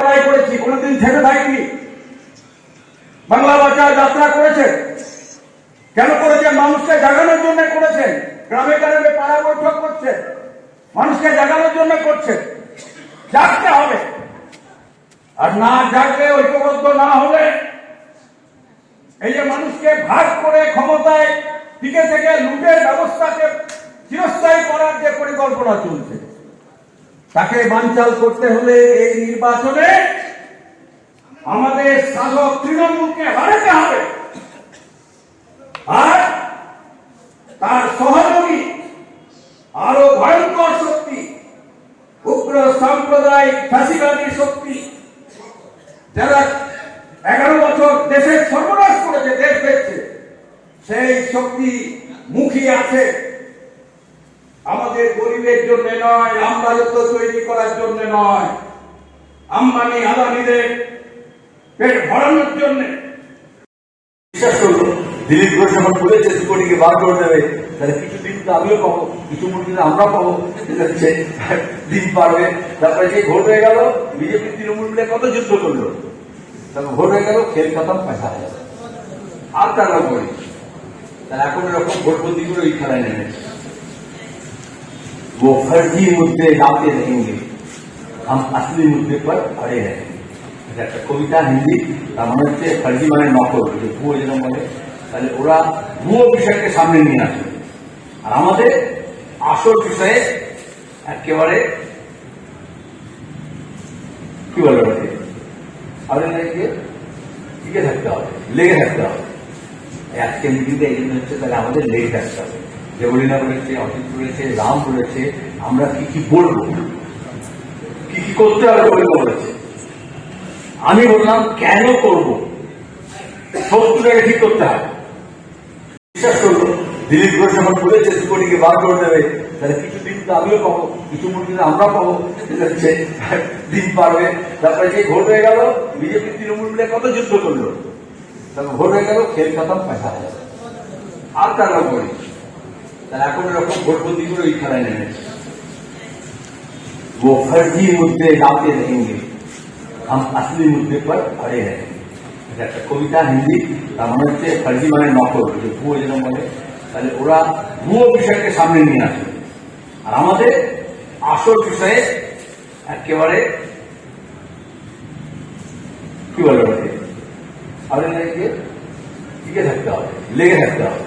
লড়াই করেছি, কোনোদিন থেমে থাকি। বাংলা বাঁচাও যাত্রা করেছে, কেন করেছে? মানুষকে জাগানোর জন্য করেছেন। গ্রামে গ্রামে পাড়া বৈঠক করছে, মানুষকে জাগানোর জন্য করছে। জাগতে হবে, আর না জাগলে, ঐক্যবদ্ধ না হলে, এই যে মানুষকে ভাগ করে ক্ষমতায় টিকে থেকে লুটের ব্যবস্থাকে চিরস্থায়ী করার যে পরিকল্পনা চলছে, তাকে বানচাল করতে হলে এই নির্বাচনে আমাদের শাসক তৃণমূলকে হারাতে হবে। আর তার সহযোগী আরো ভয়ঙ্কর শক্তি, উগ্র সাম্প্রদায়িক ফাঁসিবাদী শক্তি, যারা 11 বছর দেশের সর্বনাশ করেছে, দেশ দেখছে, সেই শক্তি মুখিয়ে আছে। আমাদের গরিবের জন্য নয়, আমদানিত্ব তৈরি করার জন্য নয়, আম্বানি আদানিদের পেট ভরানোর জন্য। বিশ্বাস করলো দিলীপ ঘোষ যখন বলেছে 2 কোটিকে বার করে দেবে, তাহলে কিছু দিন তো আমিও পাবো, কিছু মন্ত্রী আমরা পাবো, দিন পারবে। তারপরে যে ভোট হয়ে গেল, বিজেপি তৃণমূল মিলে কত যুদ্ধ করলো, তারপর ভোট হয়ে গেল, খেল খতম, পয়সা হয়ে গেল। আর তারা করি, তারা এখন এরকম ভোটবন্দি করে ওই খেলায় নেমেছে। वो फर्जी मुद्दे लाते रहेंगे, हम असली मुद्दे पर अड़े रहेंगे। একটা কবিতা হিন্দি, তার মনে হচ্ছে ফার্জি মানে নকল, ভুয়ো যেরকম বলে, তাহলে ওরা ভুয়ো বিষয়কে সামনে নিয়ে আসবে, আর আমাদের আসল বিষয়ে একেবারে কি বলে আমাদের টিকে থাকতে হবে, লেগে থাকতে হবে। আজকের মিটিংটা এই জন্য হচ্ছে, তাহলে আমাদের লেগে থাকতে হবে। দেবলীনা বলেছে, অজিত বলেছে, রাম বলেছে, আমরা কি কি বলবো, কি কি করতে হবে বলেছে। আমি বললাম কেন করবো, শত্রুটাকে ঠিক করতে হবে। বিশ্বাস করলো দিলীপ ঘোষ যখন বলেছে 2 কোটিকে বার করে দেবে, তাহলে কিছু দিন তো আমিও পাবো, কিছু মন্ত্রী আমরা পাবো, দিন পারবে। তারপরে যে ভোট হয়ে গেল, বিজেপি তৃণমূল মিলে কত যুদ্ধ করলো, তারপর ভোট হয়ে গেল, খেল খতম, পয়সা হয়ে গেল। আর তারা করি, তারা এখন এরকম ভোটবন্দি করে ওই খেলায় নেমেছে। वो फर्जी मुद्दे लाते रहेंगे, हम असली मुद्दे पर अड़े रहेंगे। একটা কবিতা হিন্দি, তার মনে হচ্ছে ফার্জি মানে নকল, ভুয়ো যেরকম বলে, তাহলে ওরা ভুয়ো বিষয়কে সামনে নিয়ে আসবে, আর আমাদের আসল বিষয়ে একেবারে কি বলে আমাদের টিকে থাকতে হবে, লেগে থাকতে হবে।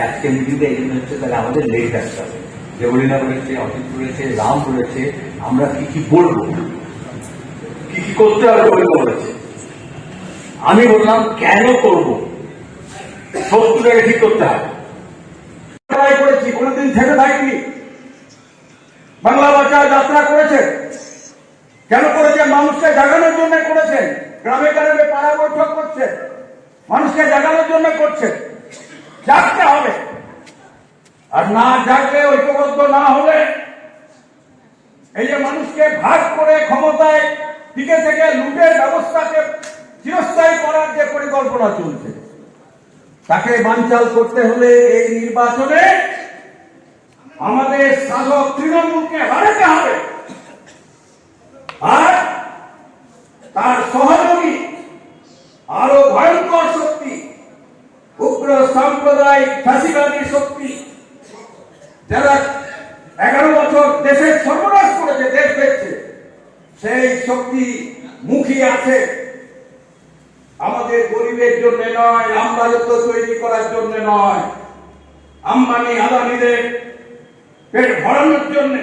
আজকের মিটিংটা এই জন্য হচ্ছে, তাহলে আমাদের লেগে থাকতে হবে। দেবলীনা বলেছে, অজিত বলেছে, রাম বলেছে, আমরা কি কি বলবো, কি কি করতে হবে বলেছে। আমি বললাম কেন করবো, শত্রুটাকে ঠিক করতে হবে। লড়াই করেছি, কোনোদিন থেমে থাকি। বাংলা বাঁচাও যাত্রা করেছে, কেন করেছে? মানুষকে জাগানোর জন্য করেছেন। গ্রামে গ্রামে পাড়া বৈঠক করছে, মানুষকে জাগানোর জন্য করছে। জাগতে হবে, আর না জাগলে, ঐক্যবদ্ধ না হলে, এই যে মানুষকে ভাগ করে ক্ষমতায় টিকে থেকে লুটের ব্যবস্থাকে চিরস্থায়ী করার যে পরিকল্পনা চলছে, তাকে বানচাল করতে হলে এই নির্বাচনে আমাদের শাসক তৃণমূলকে হারাতে হবে। আর তার সহযোগী আরো ভয়ঙ্কর শক্তি, উগ্র সাম্প্রদায়িক ফাঁসিবাদী শক্তি, যারা 11 বছর দেশের সর্বনাশ করেছে, দেশ দেখছে, সেই শক্তি মুখিয়ে আছে। আমাদের গরিবের জন্য নয়, আমদানিত্ব তৈরি করার জন্য নয়, আম্বানি আদানিদের পেট ভরানোর জন্য।